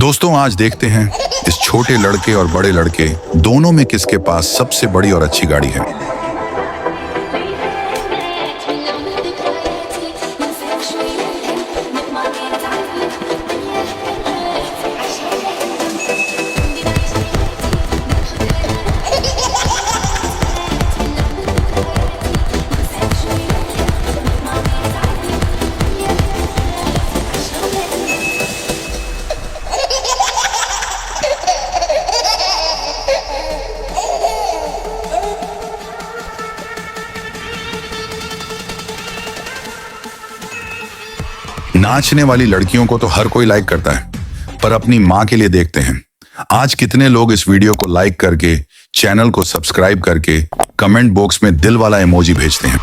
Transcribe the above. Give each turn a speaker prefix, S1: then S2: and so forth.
S1: दोस्तों आज देखते हैं इस छोटे लड़के और बड़े लड़के दोनों में किसके पास सबसे बड़ी और अच्छी गाड़ी है। नाचने वाली लड़कियों को तो हर कोई लाइक करता है, पर अपनी माँ के लिए देखते हैं आज कितने लोग इस वीडियो को लाइक करके, चैनल को सब्सक्राइब करके, कमेंट बॉक्स में दिल वाला इमोजी भेजते हैं।